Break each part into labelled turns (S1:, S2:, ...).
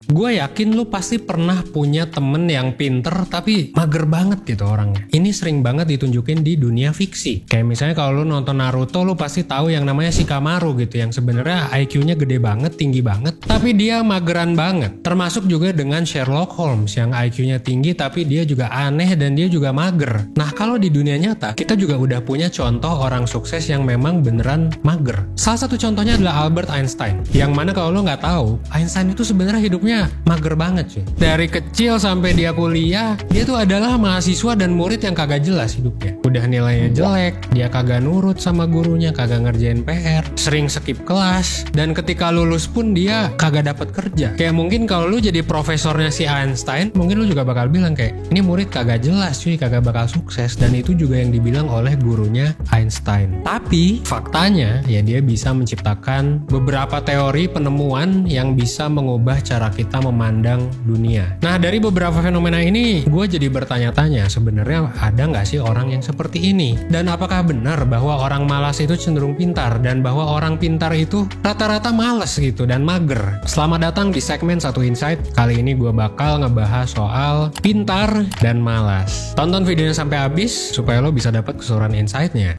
S1: Gue yakin lu pasti pernah punya temen yang pinter tapi mager banget gitu orangnya. Ini sering banget ditunjukin di dunia fiksi. Kayak misalnya kalau lu nonton Naruto, lu pasti tahu yang namanya Shikamaru gitu, yang sebenarnya IQ-nya gede banget, tinggi banget, tapi dia mageran banget. Termasuk juga dengan Sherlock Holmes yang IQ-nya tinggi tapi dia juga aneh dan dia juga mager. Nah, kalau di dunia nyata, kita juga udah punya contoh orang sukses yang memang beneran mager. Salah satu contohnya adalah Albert Einstein. Yang mana kalau lo nggak tahu, Einstein itu sebenarnya hidupnya mager banget sih. Dari kecil sampai dia kuliah, dia tuh adalah mahasiswa dan murid yang kagak jelas hidupnya. Udah nilainya jelek, dia kagak nurut sama gurunya, kagak ngerjain PR, sering skip kelas, dan ketika lulus pun dia kagak dapat kerja. Kayak mungkin kalau lu jadi profesornya si Einstein, mungkin lu juga bakal bilang kayak, ini murid kagak jelas cuy, kagak bakal sukses. Dan itu juga yang dibilang oleh gurunya Einstein. Tapi faktanya ya dia bisa menciptakan beberapa teori penemuan yang bisa mengubah cara kita memandang dunia. Nah, dari beberapa fenomena ini gue jadi bertanya-tanya, sebenarnya ada nggak sih orang yang seperti ini? Dan apakah benar bahwa orang malas itu cenderung pintar, dan bahwa orang pintar itu rata-rata malas gitu dan mager? Selamat datang di segmen Satu Insight. Kali ini gue bakal ngebahas soal pintar dan malas. Tonton videonya sampai habis supaya lo bisa dapat keseluruhan insight-nya.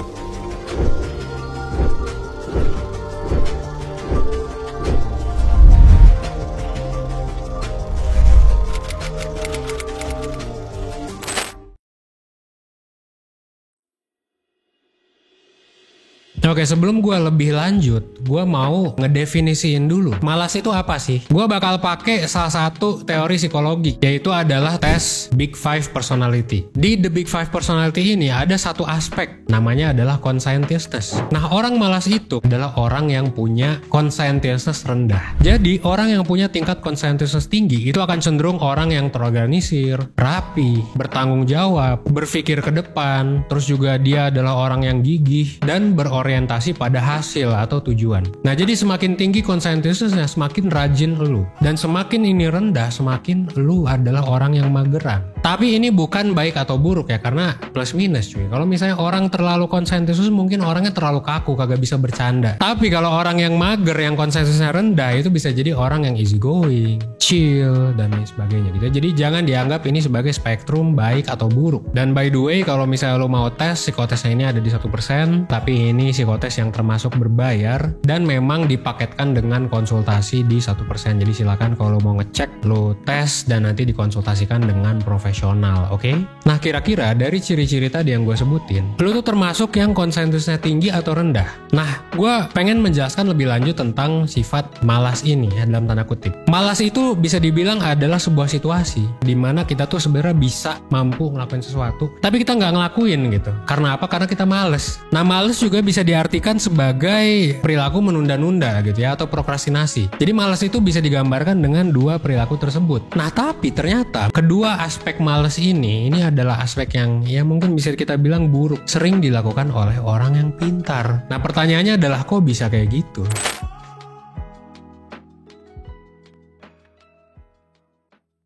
S1: Oke, sebelum gue lebih lanjut, gue mau ngedefinisiin dulu malas itu apa sih? Gue bakal pakai salah satu teori psikologi, yaitu adalah tes Big Five Personality. Di The Big Five Personality ini ada satu aspek, namanya adalah conscientiousness. Nah, orang malas itu adalah orang yang punya conscientiousness rendah. Jadi, orang yang punya tingkat conscientiousness tinggi itu akan cenderung orang yang terorganisir, rapi, bertanggung jawab, berpikir ke depan, terus juga dia adalah orang yang gigih dan berorientasi pada hasil atau tujuan. Nah, jadi semakin tinggi conscientiousness-nya, semakin rajin lu. Dan semakin ini rendah, semakin lu adalah orang yang mageran. Tapi ini bukan baik atau buruk ya, karena plus minus cuy. Kalau misalnya orang terlalu conscientious, mungkin orangnya terlalu kaku, kagak bisa bercanda. Tapi kalau orang yang mager, yang conscientiousnya rendah, itu bisa jadi orang yang easy going, chill, dan lain sebagainya gitu. Jadi jangan dianggap ini sebagai spektrum baik atau buruk. Dan by the way, kalau misalnya lu mau tes, psikotesnya ini ada di 1%, tapi ini psikotes yang termasuk berbayar dan memang dipaketkan dengan konsultasi di 1%. Jadi silakan kalau mau ngecek, lo tes dan nanti dikonsultasikan dengan profesional, oke? Nah, kira-kira dari ciri-ciri tadi yang gue sebutin, lo tuh termasuk yang konsensusnya tinggi atau rendah? Nah, gue pengen menjelaskan lebih lanjut tentang sifat malas ini ya, dalam tanda kutip. Malas itu bisa dibilang adalah sebuah situasi di mana kita tuh sebenarnya bisa mampu ngelakuin sesuatu, tapi kita nggak ngelakuin gitu. Karena apa? Karena kita males. Nah, males juga bisa diartikan sebagai perilaku menunda-nunda gitu ya, atau prokrastinasi. Jadi malas itu bisa digambarkan dengan dua perilaku tersebut. Nah, tapi ternyata kedua aspek malas ini adalah aspek yang ya mungkin bisa kita bilang buruk, sering dilakukan oleh orang yang pintar. Nah, pertanyaannya adalah kok bisa kayak gitu?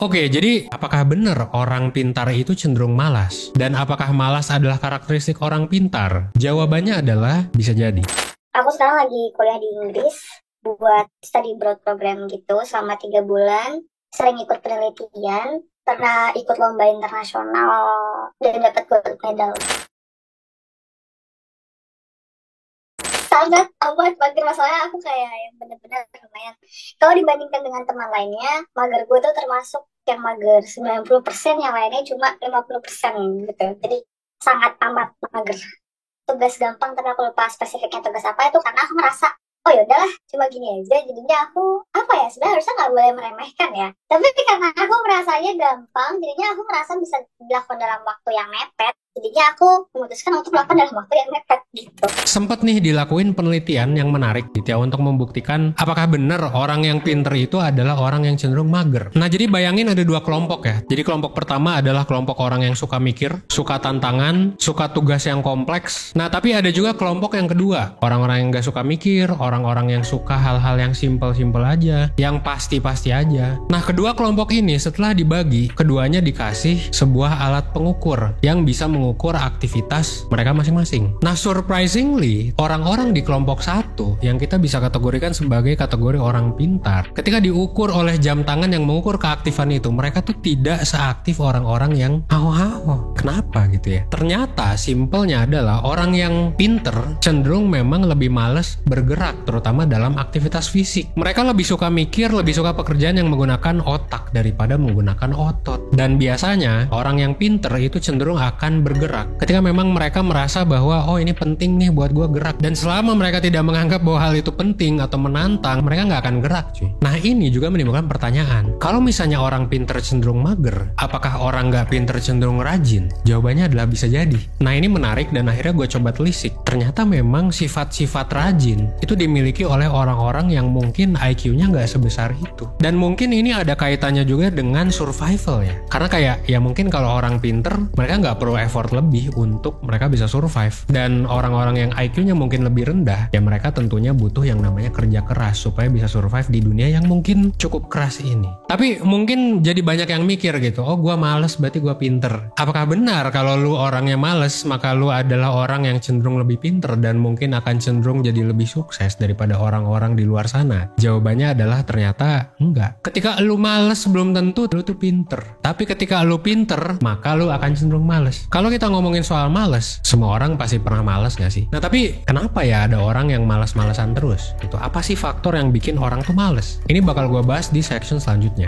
S1: Oke, jadi apakah benar orang pintar itu cenderung malas? Dan apakah malas adalah karakteristik orang pintar? Jawabannya adalah bisa jadi.
S2: Aku sekarang lagi kuliah di Inggris buat study abroad program gitu selama 3 bulan. Sering ikut penelitian, pernah ikut lomba internasional dan dapat gold medal. Sangat amat mager, masalahnya aku kayak yang bener-bener lumayan. Kalau dibandingkan dengan teman lainnya, mager gue tuh termasuk yang mager 90%, yang lainnya cuma 50% gitu. Jadi sangat amat mager. Tugas gampang, tapi aku lupa spesifiknya tugas apa itu, karena aku merasa, oh yaudahlah cuma gini aja. Jadinya aku, sebenarnya harusnya nggak boleh meremehkan ya. Tapi karena aku merasanya gampang, jadinya aku merasa bisa dilakukan dalam waktu yang mepet. Jadinya aku memutuskan untuk melakukan dalam waktu yang mepet gitu.
S1: Sempat nih dilakuin penelitian yang menarik gitu ya, untuk membuktikan apakah benar orang yang pinter itu adalah orang yang cenderung mager. Nah, jadi bayangin ada dua kelompok ya. Jadi kelompok pertama adalah kelompok orang yang suka mikir, suka tantangan, suka tugas yang kompleks. Nah, tapi ada juga kelompok yang kedua, orang-orang yang gak suka mikir, orang-orang yang suka hal-hal yang simple-simple aja, yang pasti-pasti aja. Nah, kedua kelompok ini setelah dibagi, keduanya dikasih sebuah alat pengukur yang bisa mengukur mengukur aktivitas mereka masing-masing. Nah, surprisingly, orang-orang di kelompok 1 yang kita bisa kategorikan sebagai kategori orang pintar, ketika diukur oleh jam tangan yang mengukur keaktifan itu, mereka tuh tidak seaktif orang-orang yang haho-haho. Kenapa gitu ya? Ternyata simpelnya adalah orang yang pinter cenderung memang lebih males bergerak, terutama dalam aktivitas fisik. Mereka lebih suka mikir, lebih suka pekerjaan yang menggunakan otak daripada menggunakan otot. Dan biasanya orang yang pinter itu cenderung akan bergerak ketika memang mereka merasa bahwa oh ini penting nih buat gue gerak. Dan selama mereka tidak menganggap bahwa hal itu penting atau menantang, mereka nggak akan gerak cuy. Nah ini juga menimbulkan pertanyaan, kalau misalnya orang pinter cenderung mager, apakah orang nggak pinter cenderung rajin? Jawabannya adalah bisa jadi. Nah ini menarik dan akhirnya gue coba telisik. Ternyata memang sifat-sifat rajin itu dimiliki oleh orang-orang yang mungkin IQ-nya nggak sebesar itu. Dan mungkin ini ada kaitannya juga dengan survival ya. Karena kayak ya mungkin kalau orang pinter, mereka nggak perlu effort lebih untuk mereka bisa survive. Dan orang-orang yang IQ-nya mungkin lebih rendah, ya mereka tentunya butuh yang namanya kerja keras supaya bisa survive di dunia yang mungkin cukup keras ini. Tapi mungkin jadi banyak yang mikir gitu, oh gue males berarti gue pinter. Apakah benar kalau lu orangnya males, maka lu adalah orang yang cenderung lebih pinter dan mungkin akan cenderung jadi lebih sukses daripada orang-orang di luar sana? Jawabannya adalah ternyata enggak. Ketika lu males belum tentu lu tuh pinter. Tapi ketika lu pinter, maka lu akan cenderung males. Kalau kita ngomongin soal males, semua orang pasti pernah males gak sih? Nah tapi kenapa ya ada orang yang malas-malesan terus? Itu apa sih faktor yang bikin orang tuh males? Ini bakal gue bahas di section selanjutnya.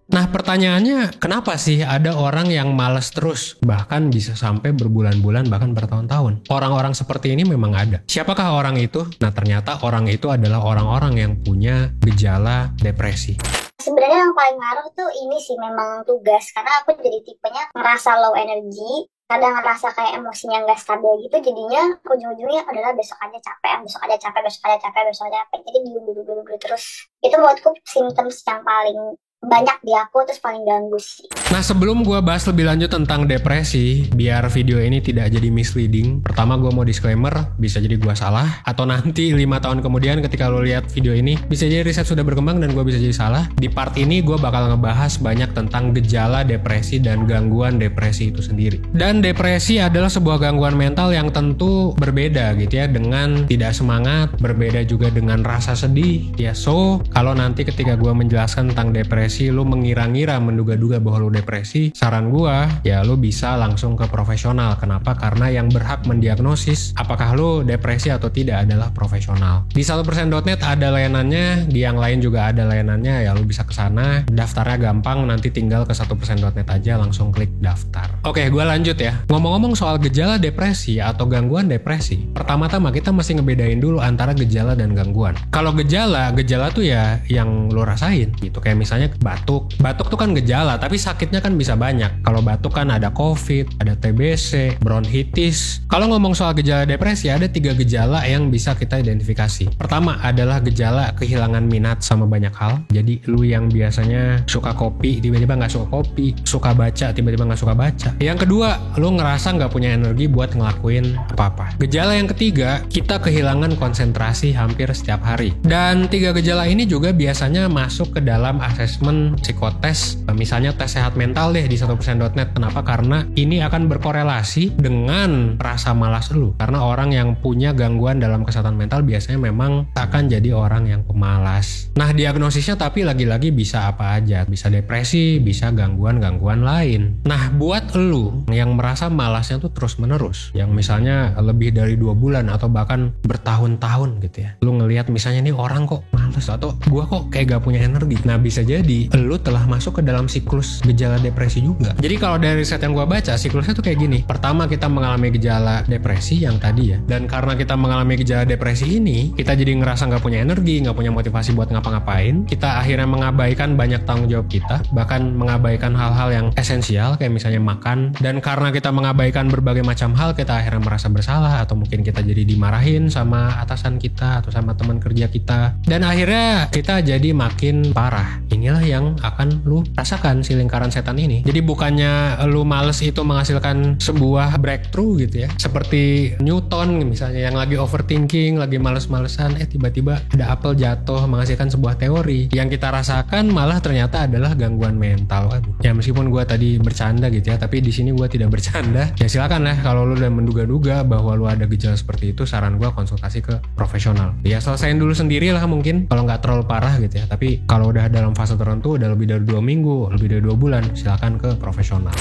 S1: Nah pertanyaannya, kenapa sih ada orang yang malas terus? Bahkan bisa sampai berbulan-bulan, bahkan bertahun-tahun. Orang-orang seperti ini memang ada. Siapakah orang itu? Nah ternyata orang itu adalah orang-orang yang punya gejala depresi.
S2: Sebenarnya yang paling ngaruh tuh ini sih memang tugas. Karena aku jadi tipenya ngerasa low energy, kadang ngerasa kayak emosinya nggak stabil gitu, jadinya ujung-ujungnya adalah besok aja capek, besok aja capek. Jadi dulu terus. Itu menurutku symptoms yang paling banyak di aku, terus paling ganggu sih.
S1: Nah sebelum gue bahas lebih lanjut tentang depresi, biar video ini tidak jadi misleading, pertama gue mau disclaimer, bisa jadi gue salah, atau nanti 5 tahun kemudian ketika lo lihat video ini, bisa jadi riset sudah berkembang dan gue bisa jadi salah. Di part ini gue bakal ngebahas banyak tentang gejala depresi dan gangguan depresi itu sendiri. Dan depresi adalah sebuah gangguan mental yang tentu berbeda gitu ya, dengan tidak semangat, berbeda juga dengan rasa sedih ya. So kalau nanti ketika gue menjelaskan tentang depresi, lu mengira-ngira, menduga-duga bahwa lu depresi, saran gua ya lu bisa langsung ke profesional. Kenapa? Karena yang berhak mendiagnosis apakah lu depresi atau tidak adalah profesional. Di 1%.net ada layanannya, di yang lain juga ada layanannya, ya lu bisa ke sana. Daftarnya gampang, nanti tinggal ke 1%.net aja, langsung klik daftar. Oke, gua lanjut ya. Ngomong-ngomong soal gejala depresi atau gangguan depresi, pertama-tama kita mesti ngebedain dulu antara gejala dan gangguan. Kalau gejala tuh ya yang lu rasain gitu, kayak misalnya batuk tuh kan gejala, tapi sakitnya kan bisa banyak. Kalau batuk kan ada COVID, ada TBC, bronkitis. Kalau ngomong soal gejala depresi, ada 3 gejala yang bisa kita identifikasi. Pertama adalah gejala kehilangan minat sama banyak hal. Jadi lu yang biasanya suka kopi, tiba-tiba nggak suka kopi, suka baca, tiba-tiba nggak suka baca. Yang kedua, lu ngerasa nggak punya energi buat ngelakuin apa-apa. Gejala yang ketiga, kita kehilangan konsentrasi hampir setiap hari. Dan 3 gejala ini juga biasanya masuk ke dalam asesmen psikotes, misalnya tes sehat mental deh di 1%.net. Kenapa? Karena ini akan berkorelasi dengan rasa malas lu. Karena orang yang punya gangguan dalam kesehatan mental biasanya memang akan jadi orang yang pemalas. Nah diagnosisnya tapi lagi-lagi bisa apa aja, bisa depresi, bisa gangguan-gangguan lain. Nah buat lu yang merasa malasnya tuh terus menerus, yang misalnya lebih dari 2 bulan atau bahkan bertahun-tahun gitu ya, lu ngelihat misalnya nih orang kok malas atau gua kok kayak gak punya energi. Nah bisa jadi lu telah masuk ke dalam siklus gejala depresi juga. Jadi kalau dari riset yang gue baca, siklusnya tuh kayak gini. Pertama kita mengalami gejala depresi yang tadi ya. Dan karena kita mengalami gejala depresi ini, kita jadi ngerasa gak punya energi, gak punya motivasi buat ngapa-ngapain. Kita akhirnya mengabaikan banyak tanggung jawab kita, bahkan mengabaikan hal-hal yang esensial kayak misalnya makan. Dan karena kita mengabaikan berbagai macam hal, kita akhirnya merasa bersalah, atau mungkin kita jadi dimarahin sama atasan kita atau sama teman kerja kita. Dan akhirnya kita jadi makin parah. Inilah yang akan lu rasakan si lingkaran setan ini. Jadi bukannya lu males itu menghasilkan sebuah breakthrough gitu ya, seperti Newton misalnya yang lagi overthinking, lagi males-malesan, tiba-tiba tiba-tiba ada apel jatuh menghasilkan sebuah teori. Yang kita rasakan malah ternyata adalah gangguan mental. Aduh. Ya meskipun gue tadi bercanda gitu ya, tapi di sini gue tidak bercanda. Ya silakan lah kalau lu udah menduga-duga bahwa lu ada gejala seperti itu, saran gue konsultasi ke profesional. Ya selesain dulu sendiri lah mungkin kalau nggak terlalu parah gitu ya. Tapi kalau udah dalam fase tertentu, udah lebih dari 2 minggu, lebih dari 2 bulan, silakan ke profesional.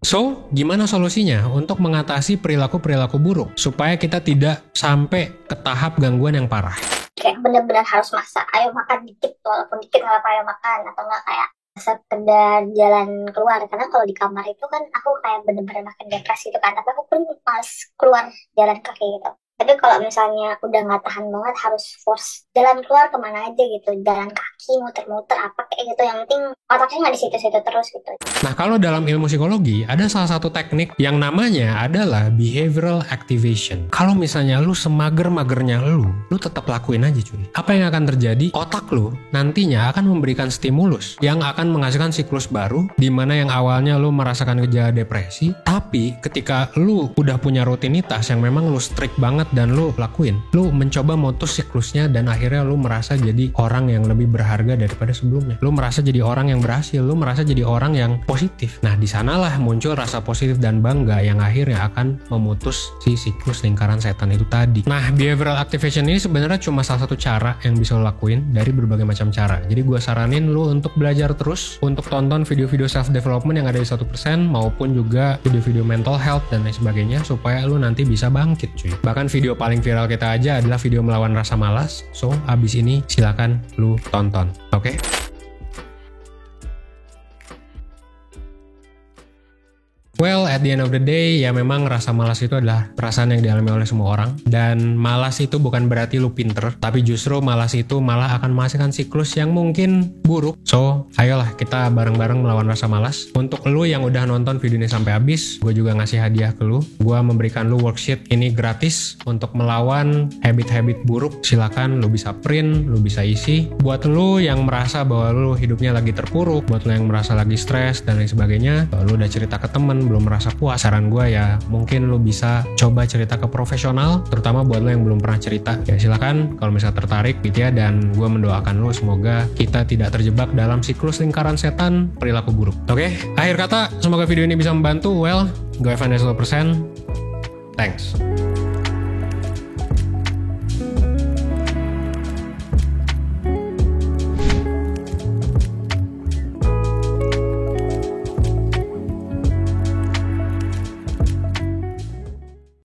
S1: So, gimana solusinya untuk mengatasi perilaku-perilaku buruk supaya kita tidak sampai ke tahap gangguan yang parah?
S2: Kayak bener-bener harus maksa, ayo makan dikit, walaupun dikit nggak apa ayo makan, atau nggak kayak sekedar jalan keluar. Karena kalau di kamar itu kan aku kayak bener-bener makin depresi gitu kan, tapi aku pun malas keluar jalan kaki gitu. Tapi kalau misalnya udah nggak tahan banget, harus force jalan keluar kemana aja gitu, jalan kaki, muter-muter apa kayak gitu. Yang penting otaknya nggak di situ-situ terus gitu.
S1: Nah, kalau dalam ilmu psikologi ada salah satu teknik yang namanya adalah behavioral activation. Kalau misalnya lu semager-magernya lu tetap lakuin aja cuy. Apa yang akan terjadi? Otak lu nantinya akan memberikan stimulus yang akan menghasilkan siklus baru, di mana yang awalnya lu merasakan gejala depresi, tapi ketika lu udah punya rutinitas yang memang lu strict banget dan lu lakuin, lu mencoba mutus siklusnya dan akhirnya lu merasa jadi orang yang lebih berharga daripada sebelumnya. Lu merasa jadi orang yang berhasil, lu merasa jadi orang yang positif. Nah, di sanalah muncul rasa positif dan bangga yang akhirnya akan memutus si siklus lingkaran setan itu tadi. Nah, behavioral activation ini sebenarnya cuma salah satu cara yang bisa lo lakuin dari berbagai macam cara. Jadi gue saranin lu untuk belajar terus, untuk tonton video-video self development yang ada di 1% maupun juga video-video mental health dan lain sebagainya supaya lu nanti bisa bangkit cuy. Bahkan video paling viral kita aja adalah video melawan rasa malas. So, abis ini silakan lu tonton. Oke? Well, at the end of the day, ya memang rasa malas itu adalah perasaan yang dialami oleh semua orang. Dan malas itu bukan berarti lu pinter, tapi justru malas itu malah akan menghasilkan siklus yang mungkin buruk. So, ayolah kita bareng-bareng melawan rasa malas. Untuk lu yang udah nonton video ini sampai habis, gue juga ngasih hadiah ke lu. Gue memberikan lu worksheet ini gratis untuk melawan habit-habit buruk. Silakan lu bisa print, lu bisa isi. Buat lu yang merasa bahwa lu hidupnya lagi terpuruk, buat lu yang merasa lagi stres dan lain sebagainya, lu udah cerita ke temen, belum merasa puas, saran gue ya mungkin lu bisa coba cerita ke profesional, terutama buat lu yang belum pernah cerita. Ya silakan kalau misalnya tertarik gitu ya, dan gue mendoakan lu semoga kita tidak terjebak dalam siklus lingkaran setan perilaku buruk. Oke, akhir kata semoga video ini bisa membantu. Well, gue Evan 100%. Thanks.